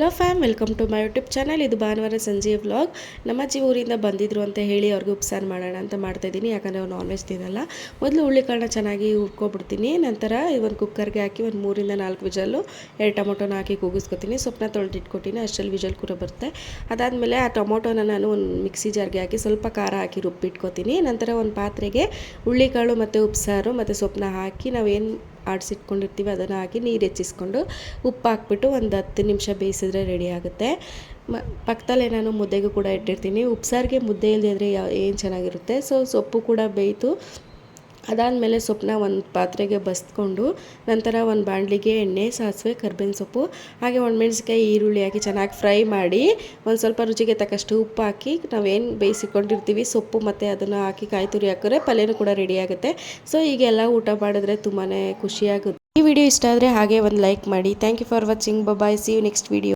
Hello fam, welcome to my YouTube channel. ಇದು ಭಾನುವಾರ ಸಂಜೆ ವ್ಲಾಗ್. ನಮ್ಮ ಅಜ್ಜಿ ಊರಿಂದ ಬಂದಿದ್ರು ಅಂತ ಹೇಳಿ ಅವ್ರಿಗೆ ಉಪ್ಸಾರು ಮಾಡೋಣ ಅಂತ ಮಾಡ್ತಾಯಿದ್ದೀನಿ. ಯಾಕಂದರೆ ಅವ್ರು ನಾನ್ ವೆಜ್ ತಿನ್ನಲ್ಲ. ಮೊದಲು ಹುಳ್ಳಿಕಾಳನ್ನ ಚೆನ್ನಾಗಿ ಹುರ್ಕೊಬಿಡ್ತೀನಿ. ನಂತರ ಒಂದು ಕುಕ್ಕರ್ಗೆ ಹಾಕಿ ಒಂದು 3-4 ವಿಜಲ್ಲು 2 ಟೊಮೊಟೊನ ಹಾಕಿ ಕೂಗಿಸ್ಕೊತೀನಿ. ಸೊಪ್ಪನ್ನ ತೊಳೆದಿಟ್ಕೊತೀನಿ, ಅಷ್ಟರಲ್ಲಿ ವಿಜಲ್ ಕೂಡ ಬರುತ್ತೆ. ಅದಾದಮೇಲೆ ಆ ಟೊಮೊಟೊನ ನಾನು ಒಂದು ಮಿಕ್ಸಿ ಜಾರ್ಗೆ ಹಾಕಿ ಸ್ವಲ್ಪ ಖಾರ ಹಾಕಿ ರುಬ್ಬಿಟ್ಕೊತೀನಿ. ನಂತರ ಒಂದು ಪಾತ್ರೆಗೆ ಹುಳ್ಳಿಕಾಳು ಮತ್ತು ಉಪ್ಸಾರು ಮತ್ತು ಸೊಪ್ಪನ್ನ ಹಾಕಿ ನಾವೇನು ಆಡಿಸಿಟ್ಕೊಂಡಿರ್ತೀವಿ ಅದನ್ನು ಹಾಕಿ ನೀರು ಹೆಚ್ಚಿಸ್ಕೊಂಡು ಉಪ್ಪು ಹಾಕ್ಬಿಟ್ಟು ಒಂದು 10 ನಿಮಿಷ ಬೇಯಿಸಿದ್ರೆ ರೆಡಿ ಆಗುತ್ತೆ. ಪಕ್ಕದಲ್ಲೇ ನಾನು ಮುದ್ದೆಗೂ ಕೂಡ ಇಟ್ಟಿರ್ತೀನಿ. ಉಪ್ಸಾರಿಗೆ ಮುದ್ದೆ ಇಲ್ಲದೆ ಏನು ಚೆನ್ನಾಗಿರುತ್ತೆ. ಸೊಪ್ಪು ಕೂಡ ಬೇಯಿತು. ಅದಾದಮೇಲೆ ಸೊಪ್ಪನ್ನ ಒಂದು ಪಾತ್ರೆಗೆ ಬಸ್ಕೊಂಡು ನಂತರ ಒಂದು ಬಾಣಲಿಗೆ ಎಣ್ಣೆ, ಸಾಸಿವೆ, ಕರ್ಬೇವಿನ ಸೊಪ್ಪು ಹಾಗೆ ಒಣಮೆಣಸಿಕಾಯಿ, ಈರುಳ್ಳಿ ಹಾಕಿ ಚೆನ್ನಾಗಿ ಫ್ರೈ ಮಾಡಿ ಒಂದು ಸ್ವಲ್ಪ ರುಚಿಗೆ ತಕ್ಕಷ್ಟು ಉಪ್ಪು ಹಾಕಿ ನಾವೇನು ಬೇಯಿಸಿಕೊಂಡಿರ್ತೀವಿ ಸೊಪ್ಪು ಮತ್ತು ಅದನ್ನು ಹಾಕಿ ಕಾಯಿ ತುರಿ ಹಾಕಿದ್ರೆ ಪಲ್ಯನೂ ಕೂಡ ರೆಡಿ ಆಗುತ್ತೆ. ಹೀಗೆಲ್ಲ ಊಟ ಮಾಡಿದ್ರೆ ತುಂಬಾ ಖುಷಿಯಾಗುತ್ತೆ. ಈ ವಿಡಿಯೋ ಇಷ್ಟ ಆದರೆ ಹಾಗೆ ಒಂದು ಲೈಕ್ ಮಾಡಿ. Thank you for watching. Bye. See you next video.